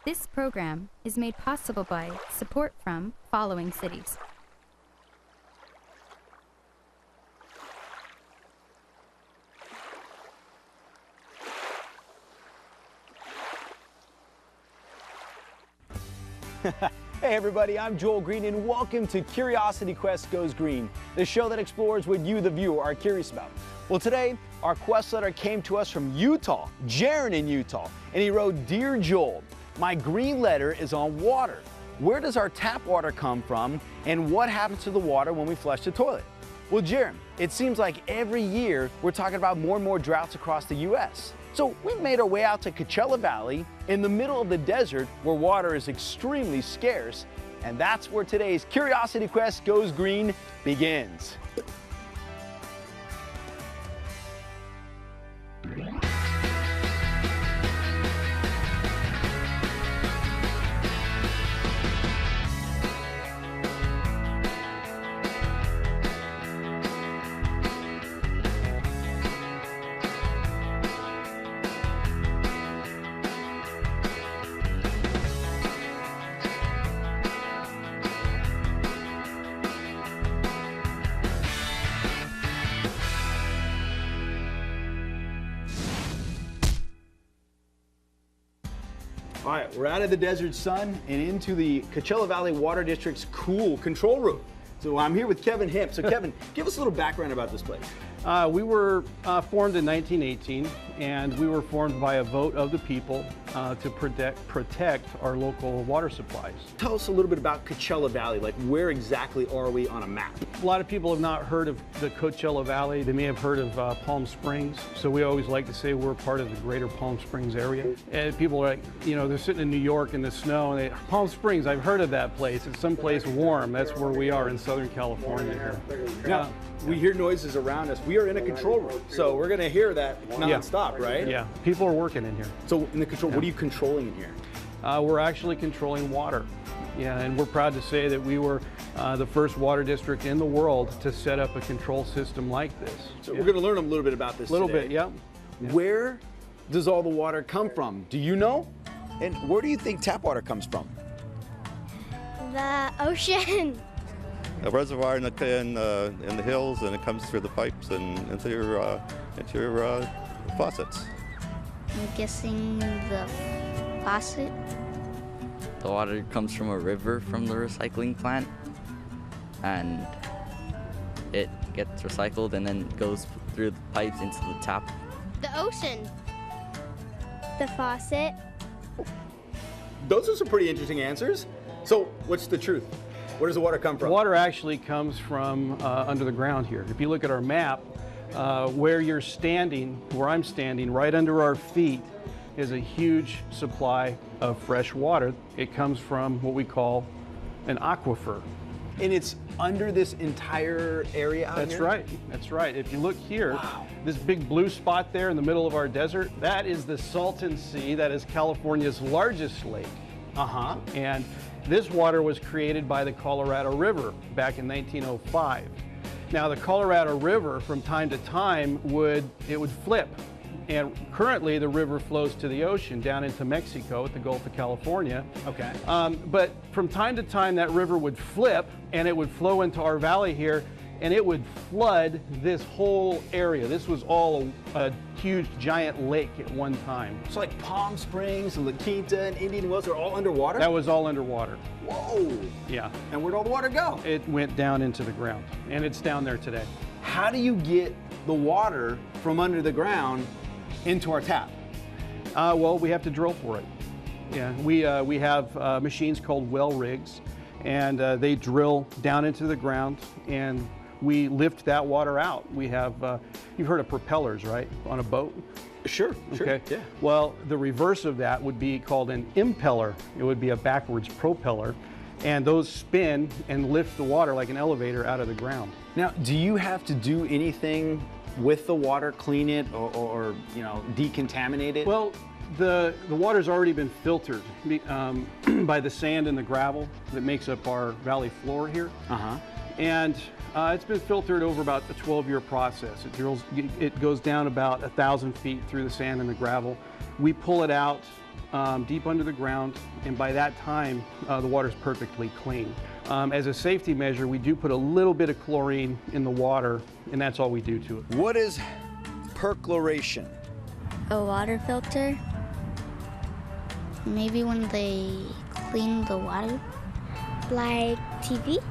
This program is made possible by support from following cities. Hey everybody, I'm Joel Greene and welcome to Curiosity Quest Goes Green, the show that explores what you, the viewer, are curious about. Well, today, our quest letter came to us from Utah, Jaron in Utah, and he wrote, "Dear Joel, my green letter is on water. Where does our tap water come from, and what happens to the water when we flush the toilet?" Well, Jaron, it seems like every year we're talking about more and more droughts across the U.S. So we made our way out to Coachella Valley in the middle of the desert where water is extremely scarce, and that's where today's Curiosity Quest Goes Green begins. All right, we're out of the desert sun and into the Coachella Valley Water District's cool control room. So I'm here with Kevin Hemp. So Kevin, give us a little background about this place. We were formed in 1918, and we were formed by a vote of the people to protect our local water supplies. Tell us a little bit about Coachella Valley, like where exactly are we on a map? A lot of people have not heard of the Coachella Valley. They may have heard of Palm Springs, so we always like to say we're part of the greater Palm Springs area. And people are like, you know, they're sitting in New York in the snow, and Palm Springs, I've heard of that place. It's someplace warm. That's where we are in Southern California here. Now, we hear noises around us. We are in a control room, so we're going to hear that nonstop, right? Yeah, people are working in here. So in the control, what are you controlling in here? We're actually controlling water. Yeah, and we're proud to say that we were the first water district in the world to set up a control system like this. So we're going to learn a little bit about this today. Bit, yeah. Where does all the water come from? Do you know? And where do you think tap water comes from? The ocean. A reservoir in the hills, and it comes through the pipes and into your faucets. I'm guessing the faucet. The water comes from a river from the recycling plant, and it gets recycled and then goes through the pipes into the tap. The ocean. The faucet. Those are some pretty interesting answers. So what's the truth? Where does the water come from? Water actually comes from under the ground here. If you look at our map, where you're standing, where I'm standing, right under our feet is a huge supply of fresh water. It comes from what we call an aquifer. And it's under this entire area out That's here? right, that's right. If you look here, this big blue spot there in the middle of our desert, that is the Salton Sea. That is California's largest lake. And this water was created by the Colorado River back in 1905. Now the Colorado River from time to time would flip. And currently the river flows to the ocean down into Mexico at the Gulf of California. Okay. But from time to time that river would flip and it would flow into our valley here and it would flood this whole area. This was all a huge giant lake at one time. So like Palm Springs and La Quinta and Indian Wells are all underwater? That was all underwater. Whoa. Yeah. And where'd all the water go? It went down into the ground, and it's down there today. How do you get the water from under the ground into our tap? Well, we have to drill for it. Yeah, we have machines called well rigs, and they drill down into the ground, and we lift that water out. We have, you've heard of propellers, right, on a boat? Sure, Okay. Yeah. Well, the reverse of that would be called an impeller. It would be a backwards propeller, and those spin and lift the water like an elevator out of the ground. Now, do you have to do anything with the water, clean it or you know, decontaminate it? Well, the water's already been filtered by the sand and the gravel that makes up our valley floor here. And it's been filtered over about a 12-year process. It goes down about 1,000 feet through the sand and the gravel. We pull it out deep under the ground, and by that time, the water's perfectly clean. As a safety measure, we do put a little bit of chlorine in the water, and that's all we do to it. What is perchlorate? A water filter. Maybe when they clean the water. Like TV?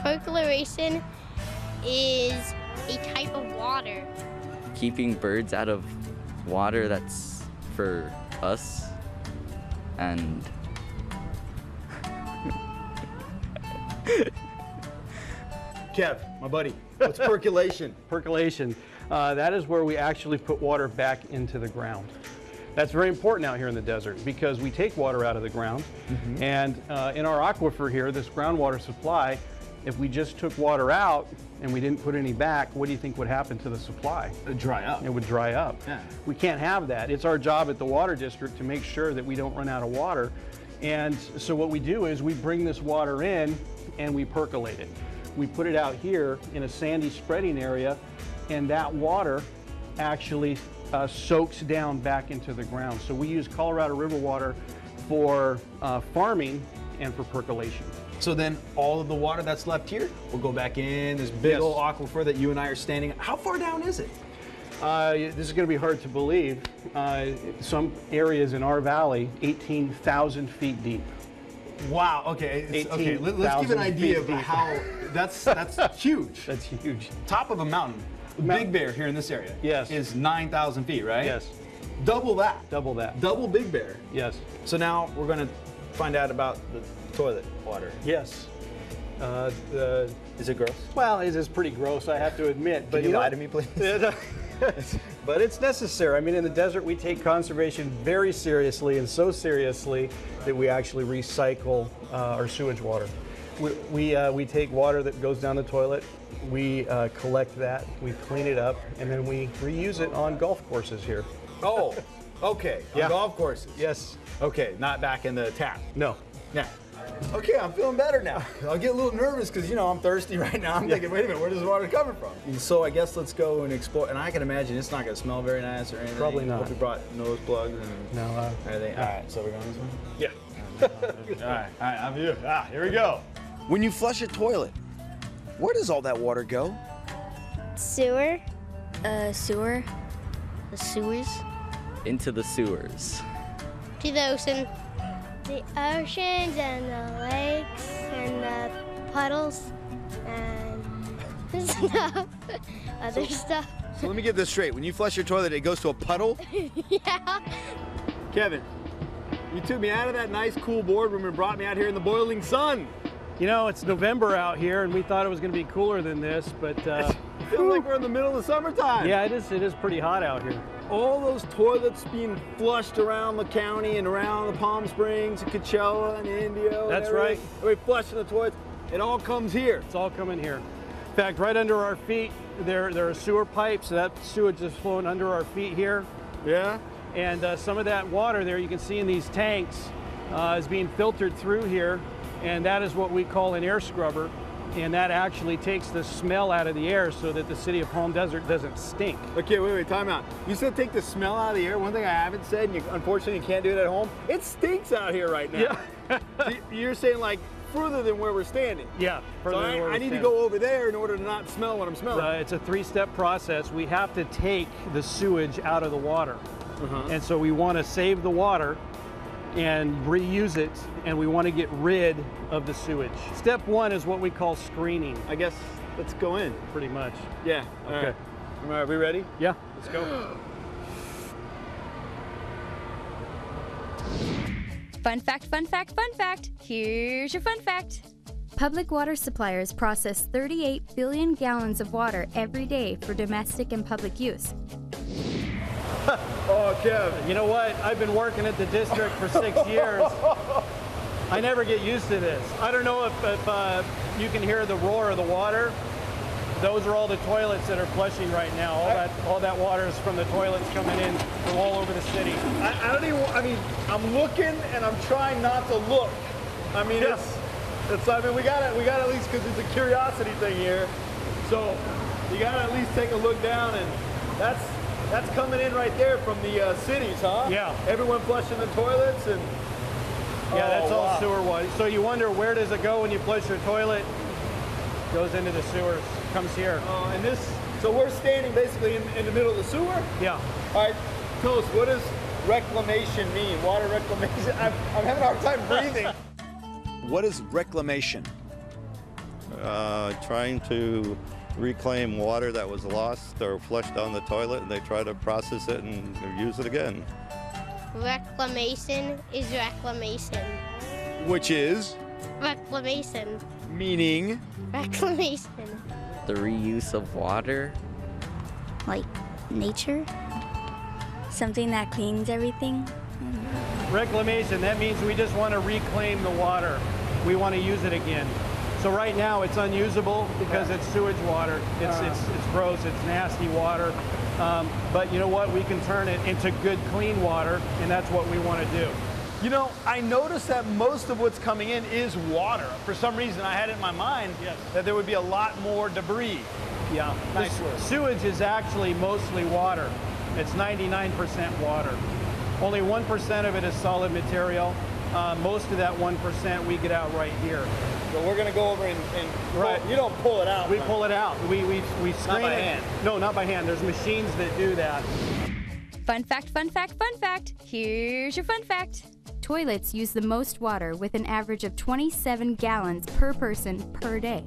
Percolation is a type of water. Keeping birds out of water that's for us, and Kev, my buddy, what's percolation? Percolation, that is where we actually put water back into the ground. That's very important out here in the desert because we take water out of the ground, and in our aquifer here, this groundwater supply, if we just took water out and we didn't put any back, what do you think would happen to the supply? It'd dry up. It would dry up. Yeah. We can't have that. It's our job at the water district to make sure that we don't run out of water. And so what we do is we bring this water in and we percolate it. We put it out here in a sandy spreading area, and that water actually soaks down back into the ground. So we use Colorado River water for farming and for percolation. So then all of the water that's left here will go back in this big old aquifer that you and I are standing. How far down is it? This is going to be hard to believe. Some areas in our valley, 18,000 feet deep. Wow. Okay. Okay. Let's give an idea of how that's huge. That's huge. Top of a mountain. Big Bear here in this area. Yes. Is 9,000 feet, right? Yes. Double that. Double that. Double Big Bear. Yes. So now we're going to find out about the toilet water. Yes. Is it gross? Well, it is pretty gross, I have to admit. But Can you lie to me, please? But it's necessary. I mean, in the desert, we take conservation very seriously, and so seriously that we actually recycle our sewage water. We take water that goes down the toilet, we collect that, we clean it up, and then we reuse it on golf courses here. Oh, okay. Yeah. On golf courses. Yes. Okay, not back in the tap. No. Yeah. Okay, I'm feeling better now. I'll get a little nervous because, you know, I'm thirsty right now. I'm thinking, wait a minute, where does the water coming from? And so I guess let's go and explore. And I can imagine it's not going to smell very nice or anything. Probably not. Hope we brought nose plugs and No. everything. All right, so we're going this way? Yeah. All right, I'm here. Here we go. When you flush a toilet, where does all that water go? Sewer. Sewer. The sewers. Into the sewers. To the ocean. The oceans and the lakes and the puddles and stuff. Other stuff. So let me get this straight. When you flush your toilet, it goes to a puddle? Yeah. Kevin, you took me out of that nice, cool boardroom and brought me out here in the boiling sun. You know, it's November out here, and we thought it was going to be cooler than this, but Feels like we're in the middle of the summertime. yeah, it is pretty hot out here. All those toilets being flushed around the county and around the Palm Springs and Coachella and Indio. That's and right. We're flushing the toilets. It all comes here. It's all coming here. In fact, right under our feet, there are sewer pipes. So that sewage is flowing under our feet here. Yeah? And some of that water there you can see in these tanks is being filtered through here. And that is what we call an air scrubber. And that actually takes the smell out of the air so that the city of Palm Desert doesn't stink. Okay, wait, time out. You said take the smell out of the air. One thing I haven't said, and unfortunately you can't do it at home, it stinks out here right now. Yeah. You're saying like further than where we're standing. Yeah. So I need to go over there in order to not smell what I'm smelling. It's a three-step process. We have to take the sewage out of the water. And so we want to save the water and reuse it, and we want to get rid of the sewage. Step one is what we call screening. I guess let's go in. Pretty much. Yeah. Okay. All right, we ready? Yeah, let's go. Fun fact, fun fact, fun fact. Here's your fun fact. Public water suppliers process 38 billion gallons of water every day for domestic and public use. Oh, Kev. You know what? I've been working at the district for 6 years. I never get used to this. I don't know if you can hear the roar of the water. Those are all the toilets that are flushing right now. All that water is from the toilets coming in from all over the city. I'm looking and I'm trying not to look. I mean, we got at least, because it's a curiosity thing here. So you got to at least take a look down, and That's coming in right there from the cities, huh? Yeah. Everyone flushing the toilets and... Yeah, that's Oh, all wow. sewer water. So you wonder, where does it go when you flush your toilet? Goes into the sewers, comes here. And this, so we're standing basically in the middle of the sewer? Yeah. All right, tell us, what does reclamation mean? Water reclamation? I'm having a hard time breathing. What is reclamation? Trying to reclaim water that was lost or flushed down the toilet, and they try to process it and use it again. Reclamation is reclamation. Which is? Reclamation. Meaning? Reclamation. The reuse of water. Like nature? Something that cleans everything? Reclamation, that means we just want to reclaim the water. We want to use it again. So right now it's unusable because it's sewage water. It's gross, it's nasty water. But you know what? We can turn it into good, clean water, and that's what we want to do. You know, I noticed that most of what's coming in is water. For some reason, I had it in my mind that there would be a lot more debris. Yeah. Nice work. Sewage is actually mostly water. It's 99% water. Only 1% of it is solid material. Most of that 1% we get out right here. So we're gonna go over and Right. You don't pull it out. We right? pull it out. We screen by it. hand. No, not by hand. There's machines that do that. Fun fact, fun fact, fun fact. Here's your fun fact. Toilets use the most water with an average of 27 gallons per person per day.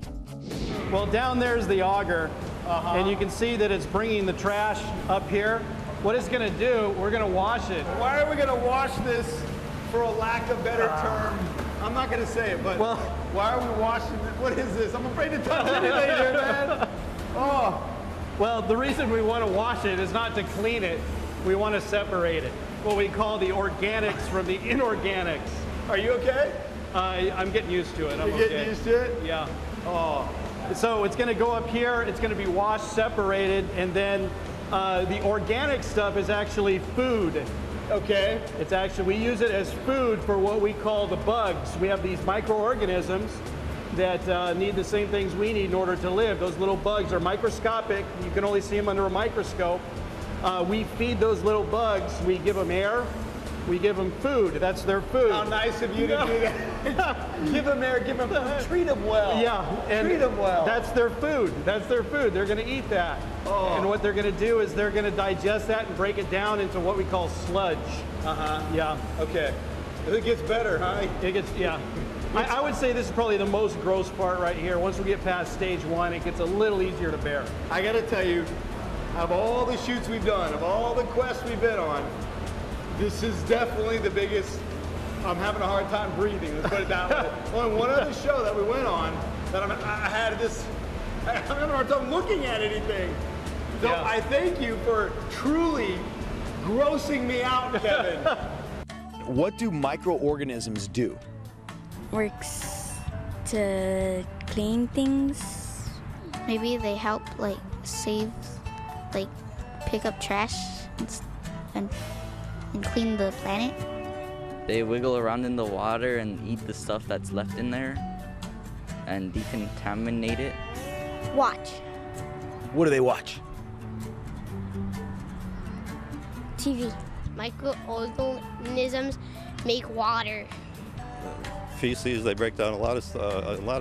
Well, down there's the auger, and you can see that it's bringing the trash up here. What it's going to do, we're going to wash it. Why are we gonna wash this, for a lack of better term? I'm not gonna say it, but Well- why are we washing it? What is this? I'm afraid to touch anything here, man. Oh, Well, the reason we want to wash it is not to clean it. We want to separate it. What we call the organics from the inorganics. are you okay? I'm getting used to it. I'm You're okay. getting used to it? Yeah. Oh, So it's going to go up here, it's going to be washed, separated, and then the organic stuff is actually food. okay. It's actually, we use it as food for what we call the bugs. We have these microorganisms that need the same things we need in order to live. Those little bugs are microscopic. You can only see them under a microscope. We feed those little bugs. We give them air. We give them food. That's their food. How nice of you to do that. Give them air, give them food, treat them well. Yeah, and treat them well. that's their food. That's their food. They're going to eat that. Oh. And what they're going to do is they're going to digest that and break it down into what we call sludge. Yeah. Okay. It gets better, huh? It gets, yeah. I would say this is probably the most gross part right here. Once we get past stage one, it gets a little easier to bear. I gotta tell you, of all the shoots we've done, of all the quests we've been on, this is definitely the biggest. I'm having a hard time breathing, let's put it that way. On one other show that we went on, that I'm having a hard time looking at anything. So Yeah. I thank you for truly grossing me out, Kevin. What do microorganisms do? Works to clean things. Maybe they help like save, like pick up trash and clean the planet. They wiggle around in the water and eat the stuff that's left in there and decontaminate it. Watch. What do they watch? TV. Microorganisms make water. Feces, they break down a lot of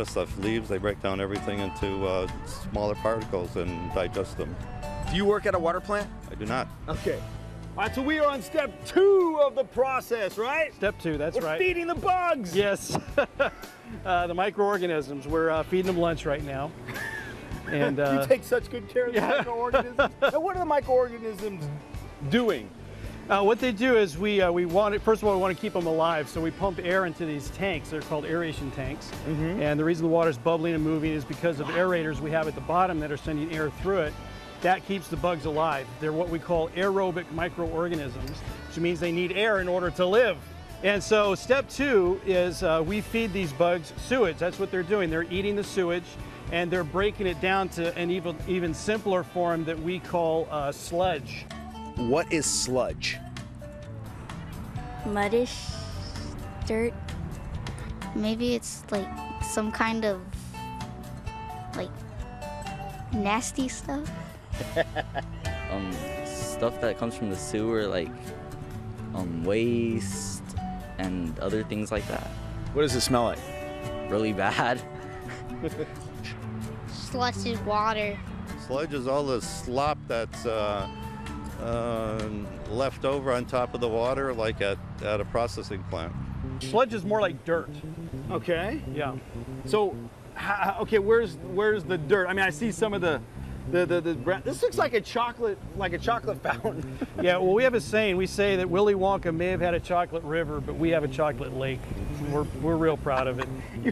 stuff. Leaves, they break down everything into smaller particles and digest them. Do you work at a water plant? I do not. Okay. All right, so we are on step 2 of the process, right? Step 2, that's We're right. feeding the bugs. Yes. The microorganisms. We're feeding them lunch right now. And You take such good care of the microorganisms. Now, what are the microorganisms doing? what they do is we want it, first of all, we want to keep them alive. So we pump air into these tanks. They're called aeration tanks. And the reason the water's bubbling and moving is because of aerators we have at the bottom that are sending air through it. That keeps the bugs alive. They're what we call aerobic microorganisms, which means they need air in order to live. And so step 2 is we feed these bugs sewage. That's what they're doing. They're eating the sewage and they're breaking it down to an even simpler form that we call sludge. What is sludge? Muddish dirt. Maybe it's like some kind of like nasty stuff. Stuff stuff that comes from the sewer, like waste and other things like that. What does it smell like? Really bad. Sludge is water. Sludge is all the slop that's left over on top of the water, like at a processing plant. Sludge is more like dirt. Okay. Yeah. So, okay, where's the dirt? I mean, I see some of the this looks like a chocolate fountain. Yeah, well, we have a saying. We say that Willy Wonka may have had a chocolate river, but we have a chocolate lake. We're real proud of it.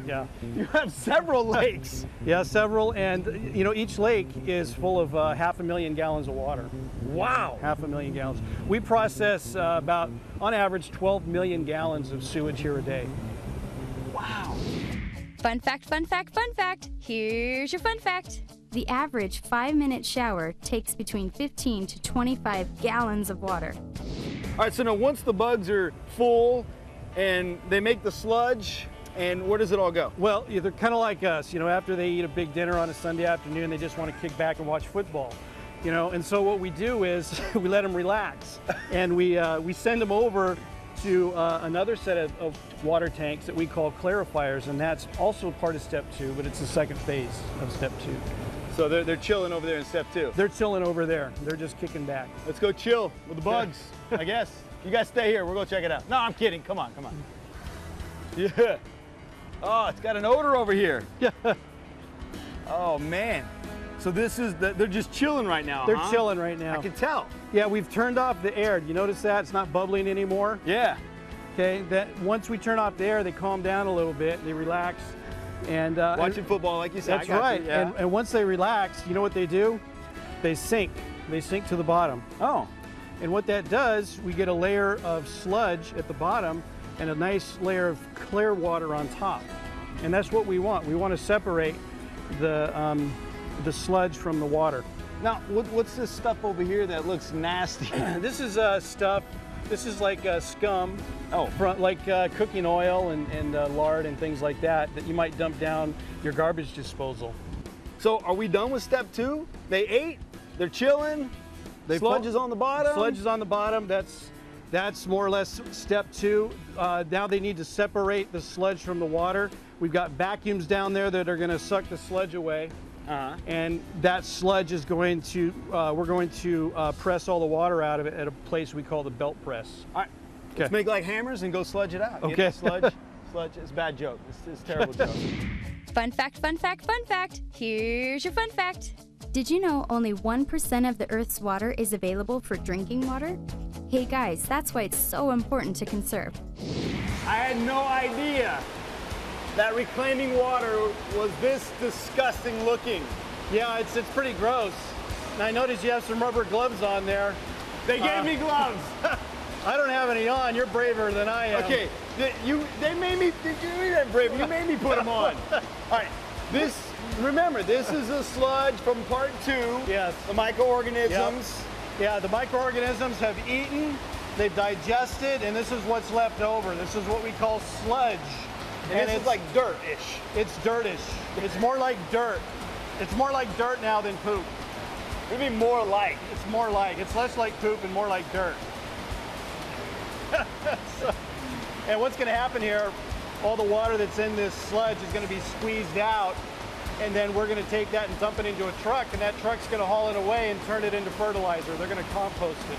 Yeah. You have several lakes. Yeah, several, and you know, each lake is full of 500,000 gallons of water. Wow. 500,000 gallons. We process about, on average, 12 million gallons of sewage here a day. Wow. Fun fact, fun fact, fun fact. Here's your fun fact. The average 5-minute shower takes between 15 to 25 gallons of water. All right, so now once the bugs are full and they make the sludge, and where does it all go? Well, yeah, they're kind of like us. You know, after they eat a big dinner on a Sunday afternoon, they just want to kick back and watch football. You know, and so what we do is we let them relax, and we send them over to another set of water tanks that we call clarifiers, and that's also part of step 2, but it's the second phase of step 2. So they're chilling over there in step 2. They're chilling over there. They're just kicking back. Let's go chill with the bugs, I guess. You guys stay here. We'll go check it out. No, I'm kidding. Come on. Yeah. Oh, it's got an odor over here. Yeah. Oh, man. So this is, they're just chilling right now, They're chilling right now. I can tell. Yeah, we've turned off the air. Do you notice that? It's not bubbling anymore. Yeah. Okay, that once we turn off the air, they calm down a little bit, they relax. And watching football, like you said. That's right. Yeah. And once they relax, you know what they do? They sink. They sink to the bottom. Oh. And what that does, we get a layer of sludge at the bottom and a nice layer of clear water on top. And that's what we want. We want to separate the sludge from the water. Now, what's this stuff over here that looks nasty? This is stuff. This is like scum. Oh. Like cooking oil and lard and things like that you might dump down your garbage disposal. So are we done with step 2? They ate, they're chilling, sludge is on the bottom? Sludge is on the bottom. That's more or less step 2. Now they need to separate the sludge from the water. We've got vacuums down there that are going to suck the sludge away. And that sludge is going to, we're going to press all the water out of it at a place we call the belt press. All right, let's make like hammers and go sludge it out. Okay. Get the sludge, it's a bad joke. It's a terrible joke. Fun fact, fun fact, fun fact. Here's your fun fact. Did you know only 1% of the Earth's water is available for drinking water? Hey guys, that's why it's so important to conserve. I had no idea that reclaiming water was this disgusting looking. Yeah, it's pretty gross. And I noticed you have some rubber gloves on there. They gave me gloves. I don't have any on. You're braver than I am. Okay, they made me, you're brave. You made me put them on. All right, remember, this is a sludge from part 2. Yes. The microorganisms. Yep. Yeah, the microorganisms have eaten, they've digested, and this is what's left over. This is what we call sludge. And it's like dirt-ish. It's dirt-ish. It's more like dirt. It's more like dirt now than poop. Maybe more like. It's more like. It's less like poop and more like dirt. And what's going to happen here, all the water that's in this sludge is going to be squeezed out, and then we're going to take that and dump it into a truck, and that truck's going to haul it away and turn it into fertilizer. They're going to compost it.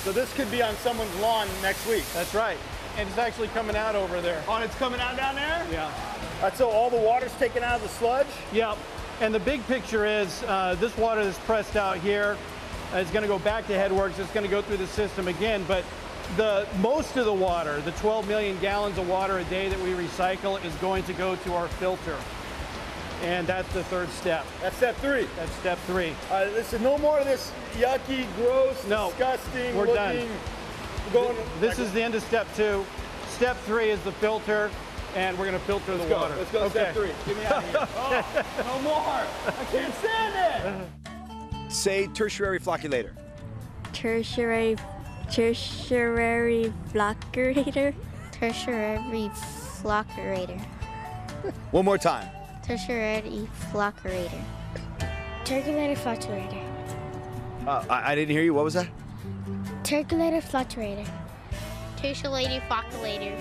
So this could be on someone's lawn next week. That's right. And it's actually coming out over there. Oh, and it's coming out down there? Yeah. All right, so all the water's taken out of the sludge? Yep. And the big picture is this water that's pressed out here is going to go back to headworks. It's going to go through the system again, but most of the water, the 12 million gallons of water a day that we recycle, is going to go to our filter. And that's the third step. That's step 3. That's step 3. Listen, no more of this yucky, gross, disgusting we're looking. Done. This is the end of step 2. Step 3 is the filter, and we're going to filter the water. Let's go step 3. Get me out of here. Oh, no more. I can't stand it. Say tertiary flocculator. Tertiary flocculator. Tertiary flocculator. One more time. Tertiary flocculator. Tertiary flocculator. I didn't hear you. What was that? Circulator fluctuator. Tertiary flocculator.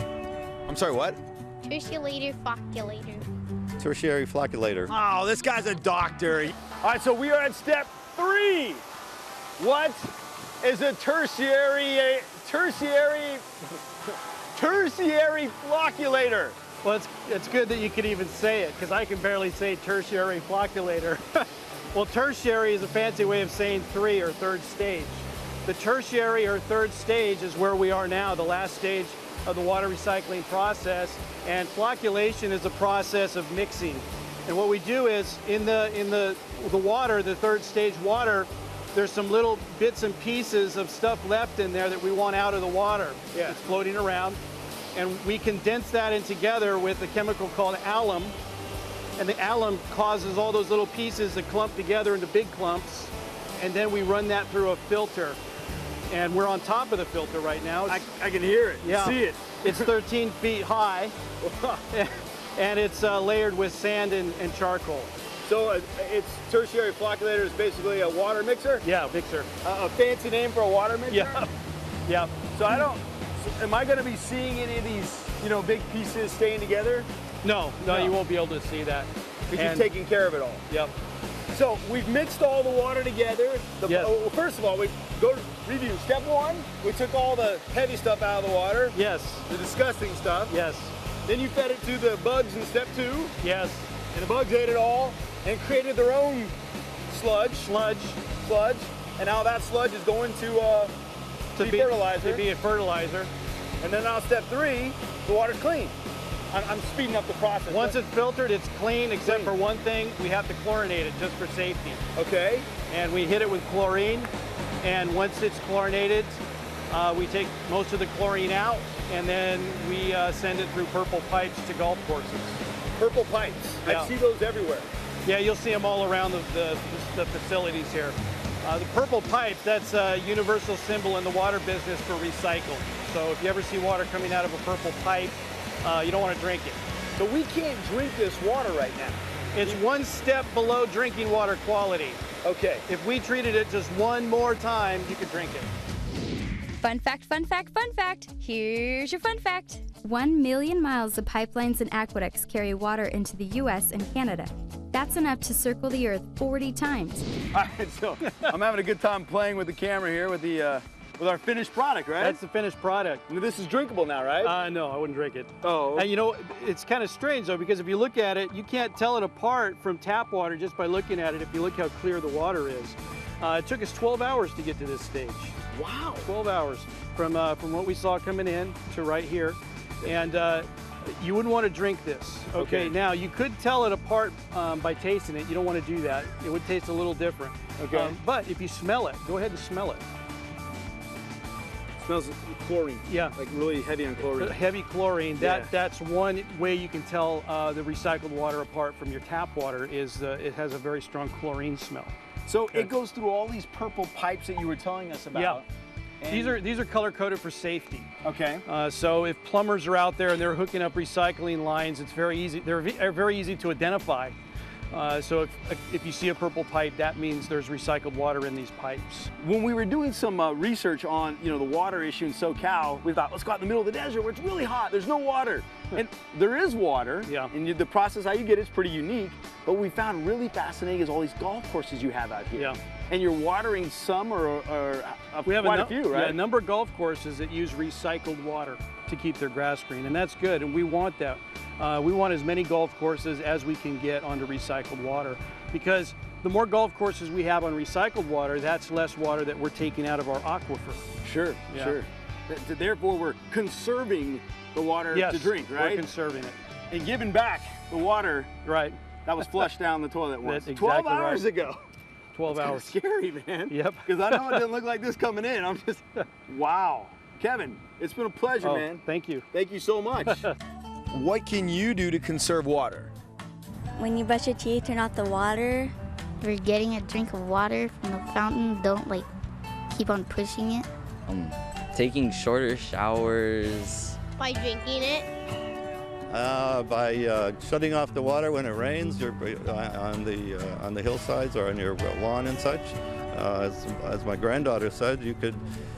I'm sorry, what? Tertiary flocculator. Tertiary flocculator. Oh, this guy's a doctor. All right, so we are at step 3. What is a tertiary flocculator? Well, it's good that you can even say it, because I can barely say tertiary flocculator. Well, tertiary is a fancy way of saying 3 or third stage. The tertiary or third stage is where we are now, the last stage of the water recycling process, and flocculation is a process of mixing. And what we do is in the water, the third stage water, there's some little bits and pieces of stuff left in there that we want out of the water. Yeah. It's floating around, and we condense that in together with a chemical called alum, and the alum causes all those little pieces to clump together into big clumps, and then we run that through a filter. And we're on top of the filter right now. I can hear it, yeah, see it. It's 13 feet high, and it's layered with sand and charcoal. So it's tertiary flocculator is basically a water mixer? Yeah, mixer. A fancy name for a water mixer? Yeah. Yeah. So am I going to be seeing any of these, big pieces staying together? No, you won't be able to see that. Because you're taking care of it all. Yep. So we've mixed all the water together. Yes. Well, first of all, we go to review. Step 1, we took all the heavy stuff out of the water. Yes. The disgusting stuff. Yes. Then you fed it to the bugs in step 2. Yes. And the bugs ate it all and created their own sludge. And now that sludge is going to be fertilizer. To be a fertilizer. And then now step 3, the water's clean. I'm speeding up the process. Once it's filtered, it's clean, except for one thing, we have to chlorinate it just for safety. Okay. And we hit it with chlorine, and once it's chlorinated, we take most of the chlorine out, and then we send it through purple pipes to golf courses. Purple pipes. Yeah. I see those everywhere. Yeah, you'll see them all around the facilities here. The purple pipe, that's a universal symbol in the water business for recycle. So if you ever see water coming out of a purple pipe, you don't want to drink it. So we can't drink this water right now. It's one step below drinking water quality. Okay. If we treated it just one more time, you could drink it. Fun fact, fun fact, fun fact. Here's your fun fact. 1 million miles of pipelines and aqueducts carry water into the U.S. and Canada. That's enough to circle the Earth 40 times. All right, so I'm having a good time playing with the camera here with our finished product, right? That's the finished product. And this is drinkable now, right? No, I wouldn't drink it. Oh. And it's kind of strange though, because if you look at it, you can't tell it apart from tap water just by looking at it if you look how clear the water is. It took us 12 hours to get to this stage. Wow. 12 hours from what we saw coming in to right here. And you wouldn't want to drink this. Okay, now you could tell it apart by tasting it. You don't want to do that. It would taste a little different. Okay. But if you smell it, go ahead and smell it. Smells like chlorine. Yeah. Like really heavy on chlorine. Heavy chlorine. Yeah. That's one way you can tell the recycled water apart from your tap water is it has a very strong chlorine smell. So it goes through all these purple pipes that you were telling us about. Yeah. And these are color coded for safety. Okay. So if plumbers are out there and they're hooking up recycling lines, it's very easy. They're very easy to identify. So if you see a purple pipe, that means there's recycled water in these pipes. When we were doing some research on the water issue in SoCal, we thought, let's go out in the middle of the desert where it's really hot. There's no water. And there is water. Yeah. And the process how you get it's pretty unique. But what we found really fascinating is all these golf courses you have out here. Yeah. And you're watering some or we have quite a few, right? Yeah, a number of golf courses that use recycled water to keep their grass green, and that's good, and we want that. We want as many golf courses as we can get onto recycled water, because the more golf courses we have on recycled water, that's less water that we're taking out of our aquifer. Sure, Yeah. sure. Therefore, we're conserving the water Yes, to drink, right? we're conserving it. And giving back the water Right. that was flushed down the toilet once. That's 12 exactly hours right. ago. 12 That's hours. Scary, man. Yep. Because I know it didn't look like this coming in. I'm just, wow. Kevin, it's been a pleasure, Oh, man. thank you. Thank you so much. What can you do to conserve water? When you brush your teeth, turn off the water. If you're getting a drink of water from the fountain, don't keep on pushing it. Taking shorter showers. By drinking it. By shutting off the water when it rains, on the hillsides or on your lawn and such. As my granddaughter said, you could,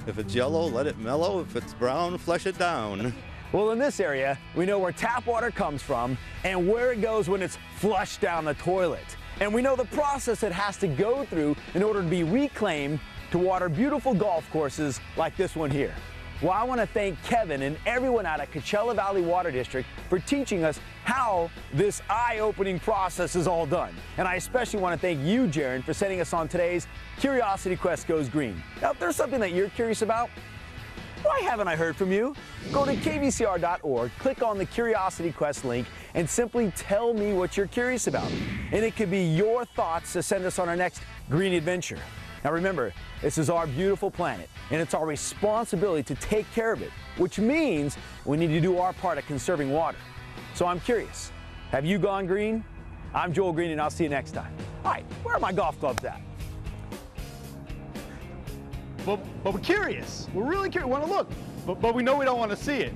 if it's yellow, let it mellow. If it's brown, flush it down. Well, in this area, we know where tap water comes from and where it goes when it's flushed down the toilet. And we know the process it has to go through in order to be reclaimed to water beautiful golf courses like this one here. Well, I want to thank Kevin and everyone out at Coachella Valley Water District for teaching us how this eye-opening process is all done. And I especially want to thank you, Jaron, for sending us on today's Curiosity Quest Goes Green. Now, if there's something that you're curious about, why haven't I heard from you? Go to kvcr.org, click on the Curiosity Quest link, and simply tell me what you're curious about. And it could be your thoughts to send us on our next green adventure. Now remember, this is our beautiful planet, and it's our responsibility to take care of it, which means we need to do our part at conserving water. So I'm curious, have you gone green? I'm Joel Greene, and I'll see you next time. All right, where are my golf clubs at? But we're curious. We're really curious. We want to look, but we know we don't want to see it.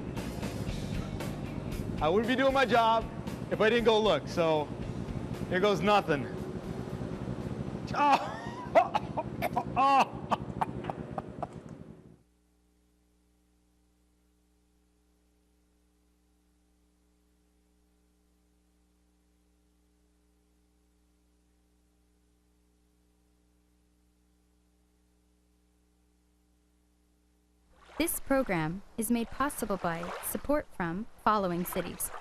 I wouldn't be doing my job if I didn't go look. So here goes nothing. Oh. Oh. This program is made possible by support from following cities: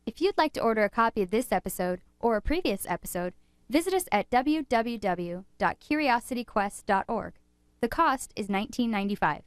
If you'd like to order a copy of this episode or a previous episode, visit us at www.curiosityquest.org. The cost is $19.95.